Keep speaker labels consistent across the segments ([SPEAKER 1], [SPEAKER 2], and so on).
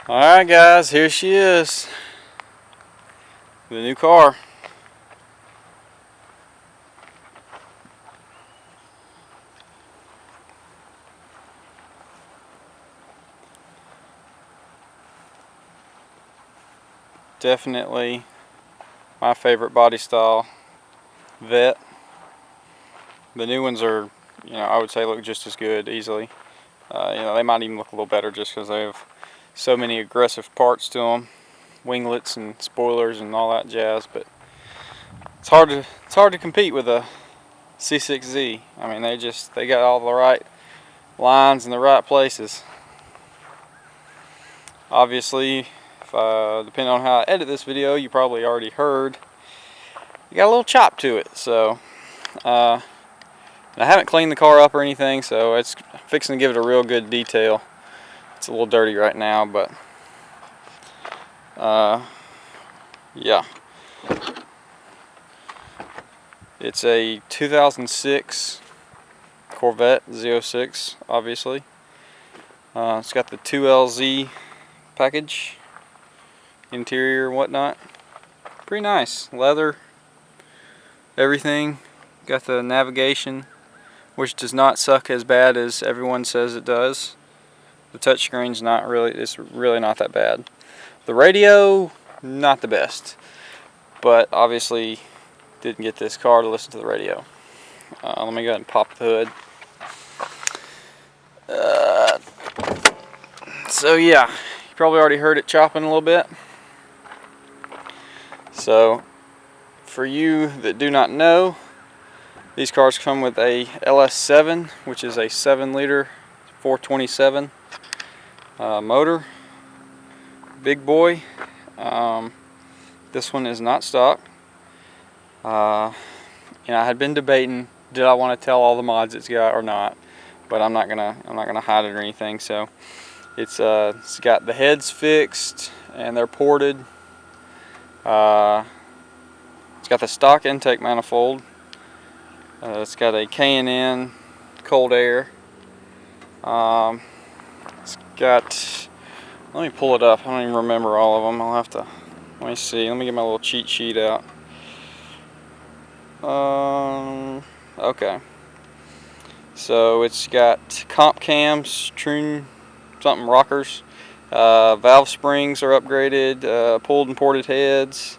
[SPEAKER 1] Alright guys, here she is. The new car. Definitely my favorite body style, Vet. The new ones are, I would say look just as good easily. They might even look a little better just because they have so many aggressive parts to them, winglets and spoilers and all that jazz. But it's hard to compete with a C6Z. I mean, they got all the right lines in the right places. Obviously, depending on how I edit this video, you probably already heard you got a little chop to it. So I haven't cleaned the car up or anything, so it's fixing to give it a real good detail. It's a little dirty right now, but yeah. It's a 2006 Corvette Z06, obviously. It's got the 2LZ package, interior and whatnot. Pretty nice. Leather, everything. Got the navigation, which does not suck as bad as everyone says it does. The touchscreen's it's really not that bad. The radio, not the best. But obviously didn't get this car to listen to the radio. Let me go ahead and pop the hood. So yeah, you probably already heard it chopping a little bit. So for you that do not know, these cars come with a LS7, which is a 7-liter 427 motor. Big boy. This one is not stock. I had been debating, did I want to tell all the mods it's got or not, but I'm not gonna hide it or anything. So it's got the heads fixed and they're ported. It's got the stock intake manifold. It's got a K&N cold air. It's got, let me pull it up. I don't even remember all of them. I'll have to, let me see. Let me get my little cheat sheet out. Okay. So it's got comp cams, Troon something rockers. Valve springs are upgraded, pulled and ported heads.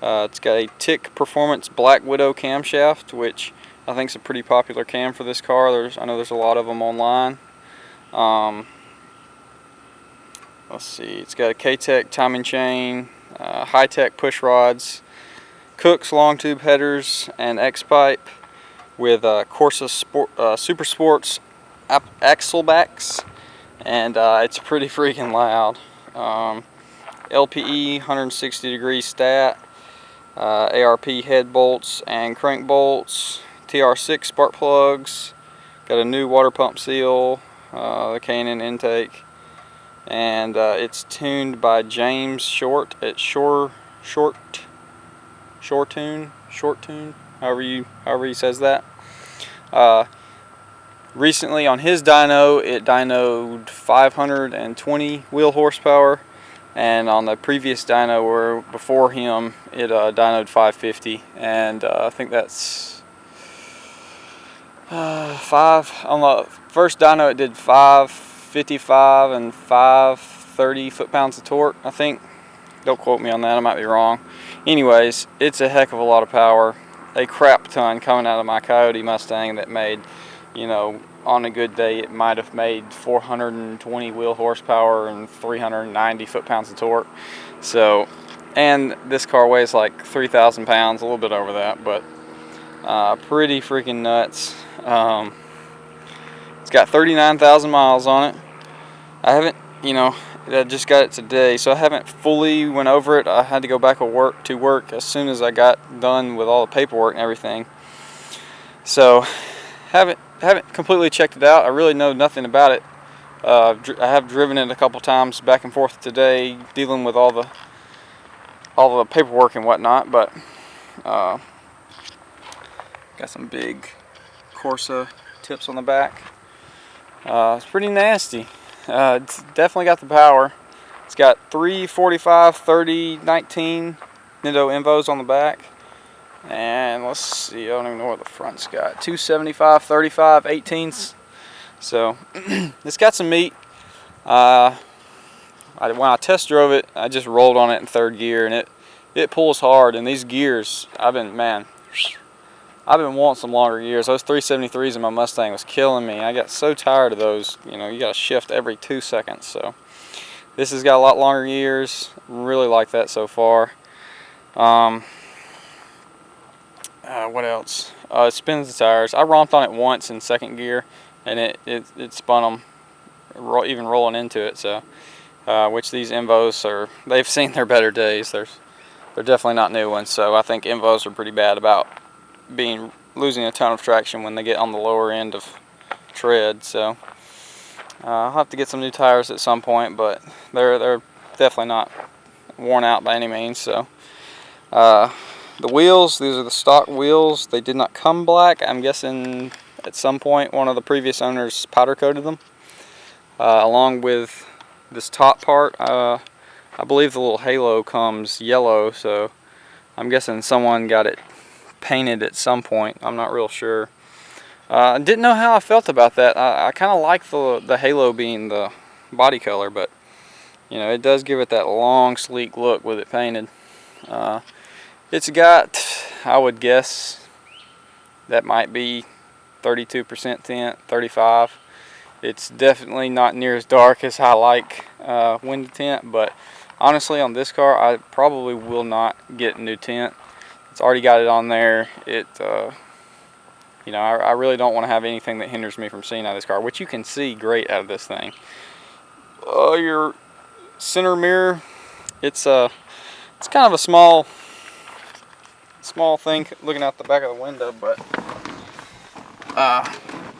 [SPEAKER 1] It's got a Tick Performance Black Widow camshaft, which I think is a pretty popular cam for this car. I know there's a lot of them online. Let's see, it's got a K-Tech timing chain, high-tech push rods, Cook's long tube headers, and X-pipe with Corsa Super Sports axle backs, and it's pretty freaking loud. LPE 160 degree stat, ARP head bolts and crank bolts, TR6 spark plugs, got a new water pump seal, the K&N intake, and it's tuned by James Short at Short Tune, however he says that. Recently on his dyno, it dynoed 520 wheel horsepower, and on the previous dyno or before him, it dynoed 550, and I think that's 5 on the first dyno. It did 555 and 530 foot-pounds of torque, I think. Don't quote me on that, I might be wrong. Anyways, it's a heck of a lot of power. A crap ton coming out of my Coyote Mustang that made, on a good day it might have made 420 wheel horsepower and 390 foot-pounds of torque. So, and this car weighs like 3,000 pounds, a little bit over that, but pretty freaking nuts. It's got 39,000 miles on it. I haven't, I just got it today, so I haven't fully went over it. I had to go back to work as soon as I got done with all the paperwork and everything. So haven't completely checked it out. I really know nothing about it. I have driven it a couple times back and forth today, dealing with all the paperwork and whatnot. But got some big Corsa tips on the back. It's pretty nasty. It's definitely got the power. It's got 3 45, 30, 19 Nintendo Invos on the back. And let's see, I don't even know what the front's got. 275, 35, 18s. So it's got some meat. When I test drove it, I just rolled on it in 3rd gear, and it pulls hard. And these gears, I've been wanting some longer gears. Those 373s in my Mustang was killing me. I got so tired of those. You know, you got to shift every 2 seconds. So this has got a lot longer gears. Really like that so far. What else? It spins the tires. I romped on it once in 2nd gear, and it spun them, even rolling into it. So, which these Invos they've seen their better days. They're definitely not new ones. So I think Invos are pretty bad about losing a ton of traction when they get on the lower end of tread. So I'll have to get some new tires at some point, but they're definitely not worn out by any means. So the wheels, these are the stock wheels. They did not come black. I'm guessing at some point one of the previous owners powder coated them, along with this top part. I believe the little halo comes yellow, so I'm guessing someone got it painted at some point. I'm not real sure. I didn't know how I felt about that. I kind of like the halo being the body color, but you know, it does give it that long, sleek look with it painted. It's got, I would guess, that might be 32% tint, 35. It's definitely not near as dark as I like window tint, but honestly, on this car, I probably will not get new tint. It's already got it on there. You know, I really don't want to have anything that hinders me from seeing out of this car, which you can see great out of this thing. Your center mirror, it's kind of a small thing looking out the back of the window, but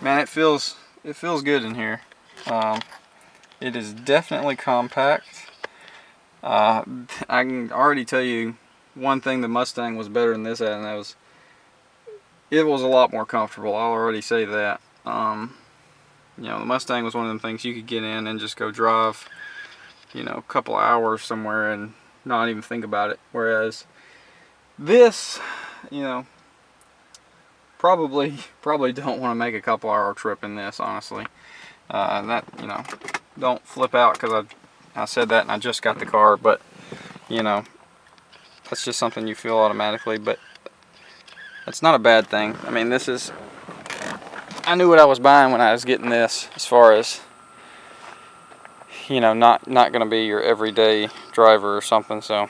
[SPEAKER 1] man, it feels good in here. It is definitely compact. I can already tell you one thing the Mustang was better than this at, and that was it was a lot more comfortable. I'll already say that. You know, the Mustang was one of them things you could get in and just go drive, you know, a couple of hours somewhere and not even think about it. Whereas this, you know, probably don't want to make a couple hour trip in this, honestly. That, you know, don't flip out because I said that and I just got the car, but you know, that's just something you feel automatically. But it's not a bad thing. I mean, I knew what I was buying when I was getting this, as far as, you know, not going to be your everyday driver or something. So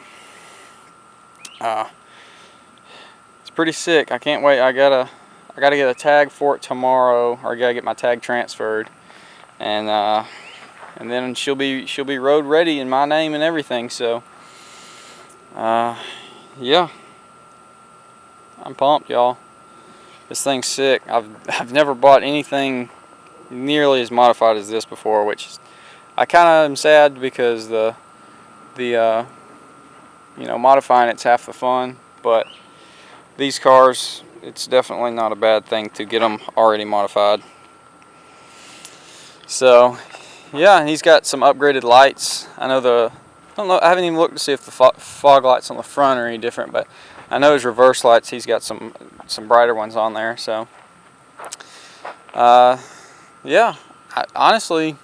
[SPEAKER 1] it's pretty sick. I can't wait. I gotta get a tag for it tomorrow, or I gotta get my tag transferred, and then she'll be road ready in my name and everything. So yeah, I'm pumped, y'all. This thing's sick. I've never bought anything nearly as modified as this before, which I kind of am sad, because the you know, modifying it's half the fun. But these cars, it's definitely not a bad thing to get them already modified. So yeah, and he's got some upgraded lights. I haven't even looked to see if the fog lights on the front are any different, but I know his reverse lights, he's got some brighter ones on there. So yeah, honestly,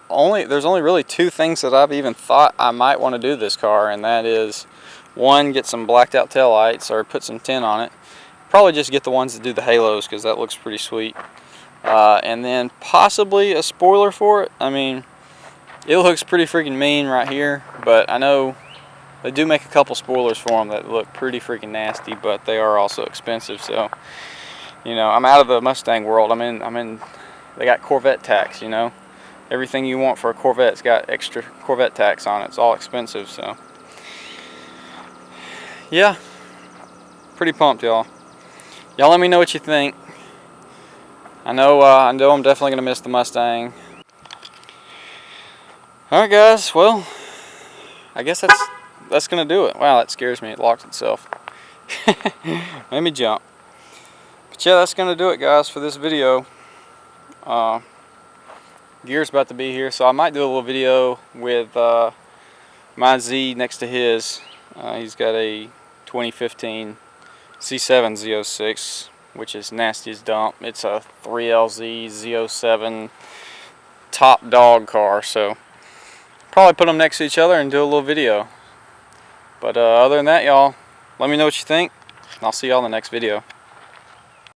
[SPEAKER 1] there's only really 2 things that I've even thought I might want to do this car, and that is, one, get some blacked out tail lights or put some tint on it. Probably just get the ones that do the halos, because that looks pretty sweet. And then possibly a spoiler for it. I mean, it looks pretty freaking mean right here, but I know they do make a couple spoilers for them that look pretty freaking nasty, but they are also expensive. So, you know, I'm out of the Mustang world. I'm in. They got Corvette tax, you know. Everything you want for a Corvette's got extra Corvette tax on it. It's all expensive, so yeah, pretty pumped, y'all. Y'all let me know what you think. I know I'm definitely gonna miss the Mustang. All right, guys. Well, I guess that's gonna do it. Wow, that scares me. It locked itself. Made me jump. yeah, that's gonna do it, guys, for this video. Gear's about to be here, so I might do a little video with my Z next to his. He's got a 2015 C7 Z06, which is nasty as dump. It's a 3LZ Z07 top dog car, so probably put them next to each other and do a little video. But other than that, y'all, let me know what you think, and I'll see y'all in the next video.